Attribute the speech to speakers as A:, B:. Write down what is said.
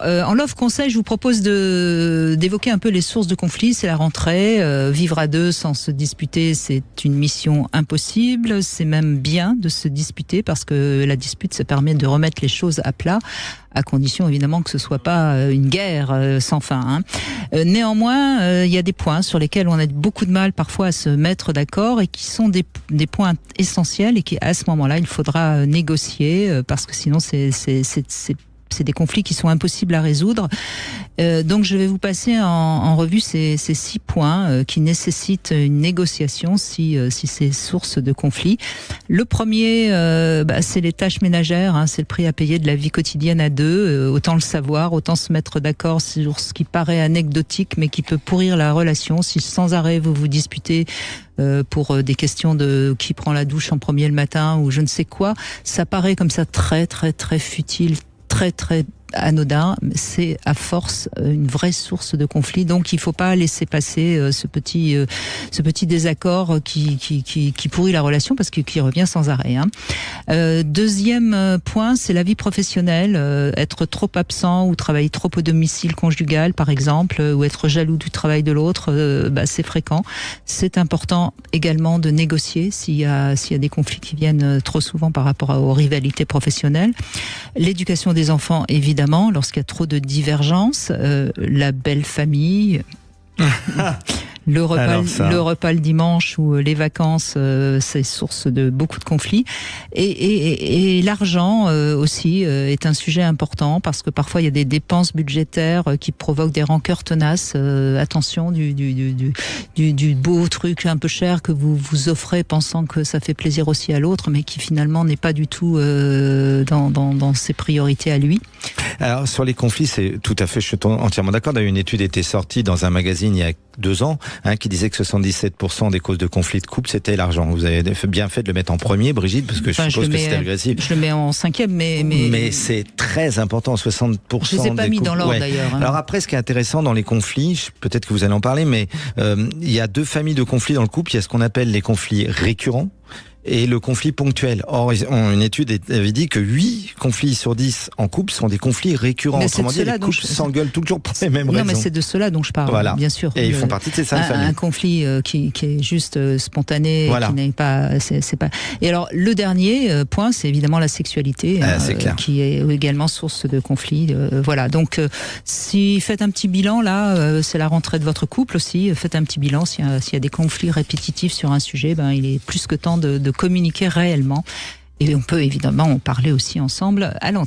A: En Love Conseil, je vous propose d'évoquer un peu les sources de conflits. C'est la rentrée. Vivre à deux sans se disputer, c'est une mission impossible. C'est même bien de se disputer parce que la dispute, ça permet de remettre les choses à plat, à condition évidemment que ce soit pas une guerre sans fin. Hein. Néanmoins, il y a des points sur lesquels on a beaucoup de mal parfois à se mettre d'accord et qui sont des points essentiels et qui, à ce moment-là, il faudra négocier parce que sinon c'est des conflits qui sont impossibles à résoudre. Donc je vais vous passer en revue ces 6 points qui nécessitent une négociation si c'est source de conflit. Le premier, c'est les tâches ménagères, hein, c'est le prix à payer de la vie quotidienne à deux. Autant le savoir, autant se mettre d'accord sur ce qui paraît anecdotique mais qui peut pourrir la relation. Si sans arrêt vous vous disputez pour des questions de qui prend la douche en premier le matin ou je ne sais quoi, ça paraît comme ça très très très futile, très très anodin, c'est à force une vraie source de conflit. Donc il ne faut pas laisser passer ce petit désaccord qui pourrit la relation parce qu'il revient sans arrêt. Hein. Deuxième point, c'est la vie professionnelle. Être trop absent ou travailler trop au domicile conjugal, par exemple, ou être jaloux du travail de l'autre, c'est fréquent. C'est important également de négocier s'il y a des conflits qui viennent trop souvent par rapport aux rivalités professionnelles. L'éducation des enfants, évidemment, lorsqu'il y a trop de divergences, la belle famille, le repas le dimanche ou les vacances, c'est source de beaucoup de conflits. Et l'argent aussi est un sujet important parce que parfois il y a des dépenses budgétaires qui provoquent des rancœurs tenaces. Attention du beau truc un peu cher que vous vous offrez pensant que ça fait plaisir aussi à l'autre, mais qui finalement n'est pas du tout dans ses priorités à lui.
B: Alors sur les conflits, c'est tout à fait, je suis entièrement d'accord. D'ailleurs, une étude était sortie dans un magazine il y a 2 ans, qui disait que 77% des causes de conflits de couple, c'était l'argent. Vous avez bien fait de le mettre en premier, Brigitte, parce que je suppose que c'est agressif.
A: Je le mets en 5e, mais
B: c'est très important, 60%.
A: Je les ai pas mis dans l'ordre d'ailleurs. Hein.
B: Alors après, ce qui est intéressant dans les conflits, peut-être que vous allez en parler, mais il y a 2 familles de conflits dans le couple. Il y a ce qu'on appelle les conflits récurrents et le conflit ponctuel. Or, une étude avait dit que 8 conflits sur 10 en couple sont des conflits récurrents. Autrement dit, les couples s'engueulent toujours pour les mêmes raisons.
A: Non, mais c'est de cela dont je parle,
B: voilà.
A: Bien sûr.
B: Et ils font partie de ces 5 familles.
A: Un conflit qui est juste spontané, voilà. Qui n'est pas, c'est pas. Et alors, le dernier point, c'est évidemment la sexualité, qui est également source de conflits. Voilà. Donc, si faites un petit bilan là, c'est la rentrée de votre couple aussi. Faites un petit bilan s'il y a des conflits répétitifs sur un sujet. Il est plus que temps de communiquer réellement. Et on peut évidemment en parler aussi ensemble à l'antenne.